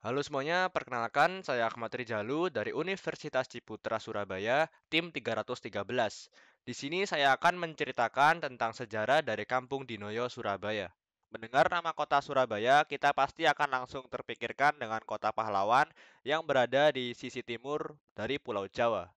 Halo semuanya, perkenalkan saya Ahmad Rijalu dari Universitas Ciputra Surabaya, tim 313. Di sini saya akan menceritakan tentang sejarah dari Kampung Dinoyo, Surabaya. Mendengar nama kota Surabaya, kita pasti akan langsung terpikirkan dengan kota pahlawan yang berada di sisi timur dari Pulau Jawa.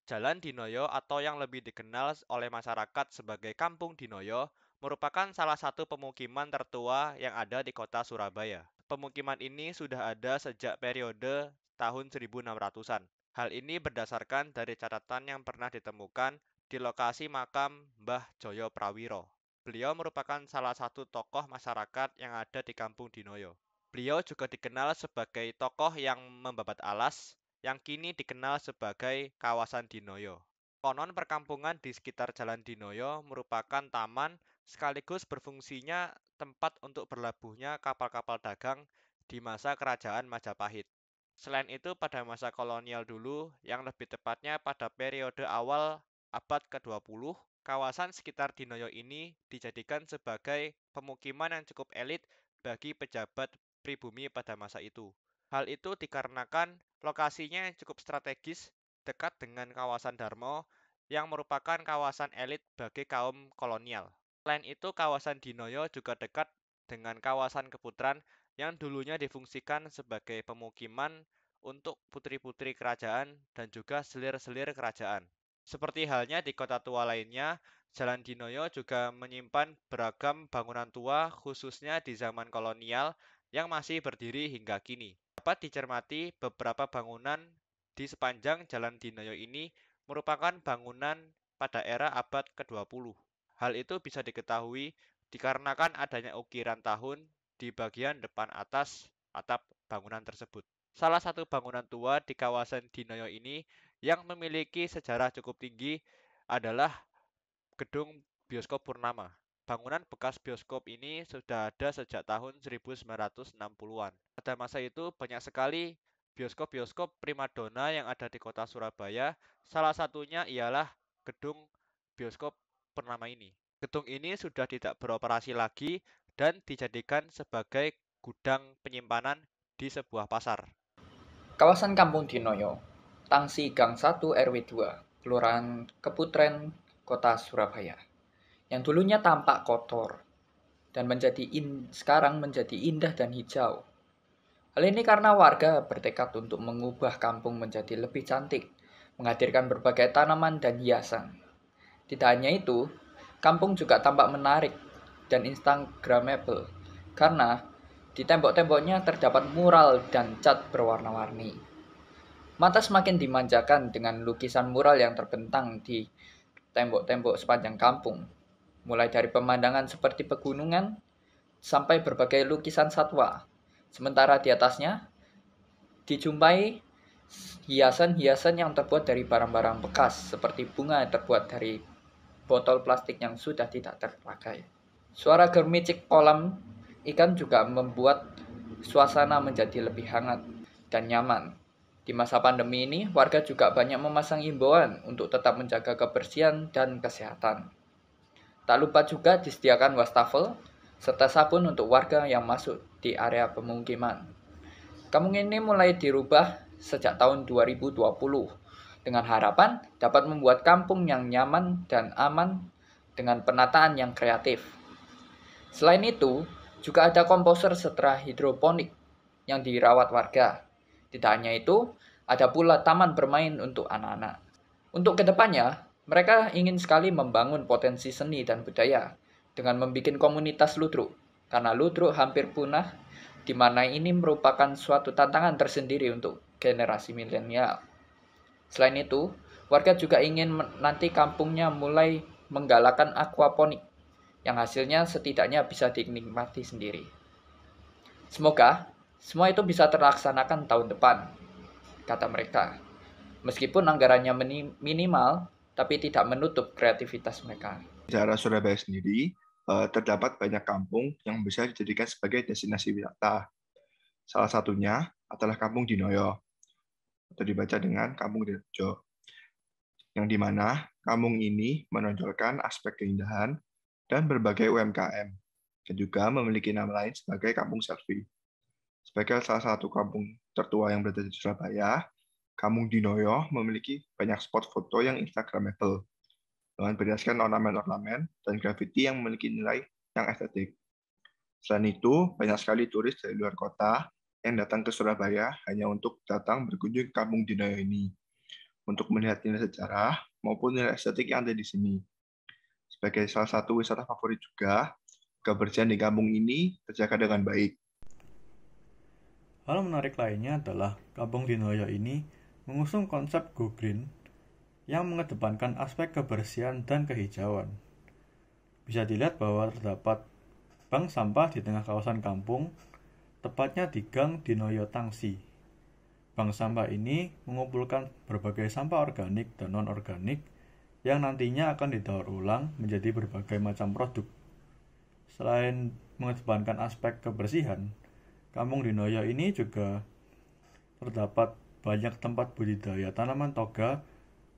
Jalan Dinoyo atau yang lebih dikenal oleh masyarakat sebagai Kampung Dinoyo merupakan salah satu pemukiman tertua yang ada di kota Surabaya. Pemukiman ini sudah ada sejak periode tahun 1600-an. Hal ini berdasarkan dari catatan yang pernah ditemukan di lokasi makam Mbah Joyo Prawiro. Beliau merupakan salah satu tokoh masyarakat yang ada di Kampung Dinoyo. Beliau juga dikenal sebagai tokoh yang membabat alas, yang kini dikenal sebagai kawasan Dinoyo. Konon perkampungan di sekitar Jalan Dinoyo merupakan taman sekaligus berfungsinya tempat untuk berlabuhnya kapal-kapal dagang di masa kerajaan Majapahit. Selain itu, pada masa kolonial dulu, yang lebih tepatnya pada periode awal abad ke-20, kawasan sekitar Dinoyo ini dijadikan sebagai pemukiman yang cukup elit bagi pejabat pribumi pada masa itu. Hal itu dikarenakan lokasinya yang cukup strategis dekat dengan kawasan Darmo yang merupakan kawasan elit bagi kaum kolonial. Selain itu, kawasan Dinoyo juga dekat dengan kawasan Keputaran yang dulunya difungsikan sebagai pemukiman untuk putri-putri kerajaan dan juga selir-selir kerajaan. Seperti halnya di kota tua lainnya, Jalan Dinoyo juga menyimpan beragam bangunan tua khususnya di zaman kolonial yang masih berdiri hingga kini. Dapat dicermati beberapa bangunan di sepanjang Jalan Dinoyo ini merupakan bangunan pada era abad ke-20. Hal itu bisa diketahui dikarenakan adanya ukiran tahun di bagian depan atas atap bangunan tersebut. Salah satu bangunan tua di kawasan Dinoyo ini yang memiliki sejarah cukup tinggi adalah Gedung Bioskop Purnama. Bangunan bekas bioskop ini sudah ada sejak tahun 1960-an. Pada masa itu banyak sekali bioskop-bioskop primadona yang ada di kota Surabaya. Salah satunya ialah Gedung Bioskop Purnama ini. Gedung ini sudah tidak beroperasi lagi dan dijadikan sebagai gudang penyimpanan di sebuah pasar. Kawasan Kampung Dinoyo, Tangsi Gang 1 RW 2, Kelurahan Keputren, Kota Surabaya, yang dulunya tampak kotor dan sekarang menjadi indah dan hijau. Hal ini karena warga bertekad untuk mengubah kampung menjadi lebih cantik, menghadirkan berbagai tanaman dan hiasan. Tidak hanya itu, kampung juga tampak menarik dan instagramable karena di tembok-temboknya terdapat mural dan cat berwarna-warni. Mata semakin dimanjakan dengan lukisan mural yang terbentang di tembok-tembok sepanjang kampung, mulai dari pemandangan seperti pegunungan sampai berbagai lukisan satwa. Sementara di atasnya dijumpai hiasan-hiasan yang terbuat dari barang-barang bekas, seperti bunga yang terbuat dari botol plastik yang sudah tidak terpakai. Suara germicik kolam ikan juga membuat suasana menjadi lebih hangat dan nyaman. Di masa pandemi ini, warga juga banyak memasang imbauan untuk tetap menjaga kebersihan dan kesehatan. Tak lupa juga disediakan wastafel serta sabun untuk warga yang masuk di area pemukiman. Kampung ini mulai dirubah sejak tahun 2020 dengan harapan dapat membuat kampung yang nyaman dan aman dengan penataan yang kreatif. Selain itu, juga ada komposer setra hidroponik yang dirawat warga. Tidak hanya itu, ada pula taman bermain untuk anak-anak. Untuk kedepannya, mereka ingin sekali membangun potensi seni dan budaya dengan membuat komunitas ludruk. Karena ludruk hampir punah, di mana ini merupakan suatu tantangan tersendiri untuk generasi milenial. Selain itu, warga juga ingin nanti kampungnya mulai menggalakkan aquaponik yang hasilnya setidaknya bisa dinikmati sendiri. Semoga semua itu bisa terlaksanakan tahun depan, kata mereka. Meskipun anggarannya minimal, tapi tidak menutup kreativitas mereka. Sejarah Surabaya sendiri, terdapat banyak kampung yang bisa dijadikan sebagai destinasi wisata. Salah satunya adalah Kampung Dinoyo, atau dibaca dengan Kampung Dirjo, yang di mana kampung ini menonjolkan aspek keindahan dan berbagai UMKM, dan juga memiliki nama lain sebagai Kampung Selfie. Sebagai salah satu kampung tertua yang berada di Surabaya, Kampung Dinoyo memiliki banyak spot foto yang instagramable dengan berdasarkan ornamen-ornamen dan grafiti yang memiliki nilai yang estetik. Selain itu, banyak sekali turis dari luar kota yang datang ke Surabaya hanya untuk datang berkunjung ke Kampung Dinoyo ini, untuk melihat nilai sejarah maupun nilai estetik yang ada di sini. Sebagai salah satu wisata favorit juga, kebersihan di kampung ini terjaga dengan baik. Hal menarik lainnya adalah Kampung Dinoyo ini mengusung konsep Go Green yang mengedepankan aspek kebersihan dan kehijauan. Bisa dilihat bahwa terdapat bank sampah di tengah kawasan kampung, tepatnya di Gang Dinoyo Tangsi. Bank sampah ini mengumpulkan berbagai sampah organik dan non-organik yang nantinya akan didaur ulang menjadi berbagai macam produk. Selain mengedepankan aspek kebersihan, Kampung Dinoyo ini juga terdapat banyak tempat budidaya tanaman toga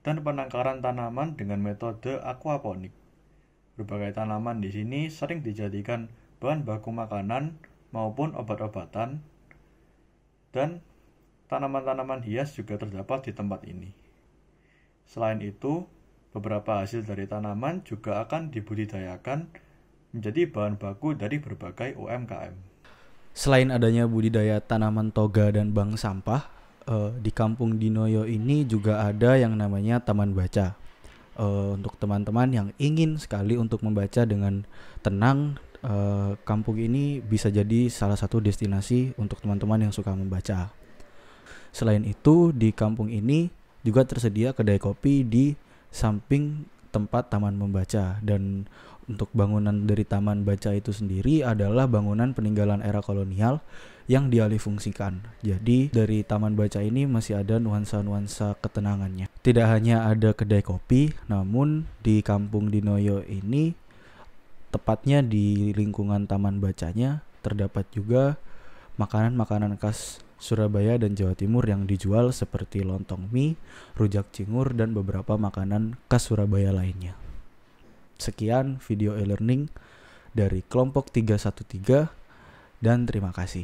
dan penangkaran tanaman dengan metode aquaponik. Berbagai tanaman di sini sering dijadikan bahan baku makanan maupun obat-obatan, dan tanaman-tanaman hias juga terdapat di tempat ini. Selain itu, beberapa hasil dari tanaman juga akan dibudidayakan menjadi bahan baku dari berbagai UMKM. Selain adanya budidaya tanaman toga dan bank sampah, di Kampung Dinoyo ini juga ada yang namanya Taman Baca. Untuk teman-teman yang ingin sekali untuk membaca dengan tenang, kampung ini bisa jadi salah satu destinasi untuk teman-teman yang suka membaca. Selain itu, di kampung ini juga tersedia kedai kopi di samping tempat taman membaca, dan untuk bangunan dari taman baca itu sendiri adalah bangunan peninggalan era kolonial yang dialihfungsikan. Jadi dari taman baca ini masih ada nuansa-nuansa ketenangannya. Tidak hanya ada kedai kopi, namun di Kampung Dinoyo ini, tepatnya di lingkungan taman bacanya, terdapat juga makanan-makanan khas Surabaya dan Jawa Timur yang dijual seperti lontong mie, rujak cingur, dan beberapa makanan khas Surabaya lainnya. Sekian video e-learning dari kelompok 313 dan terima kasih.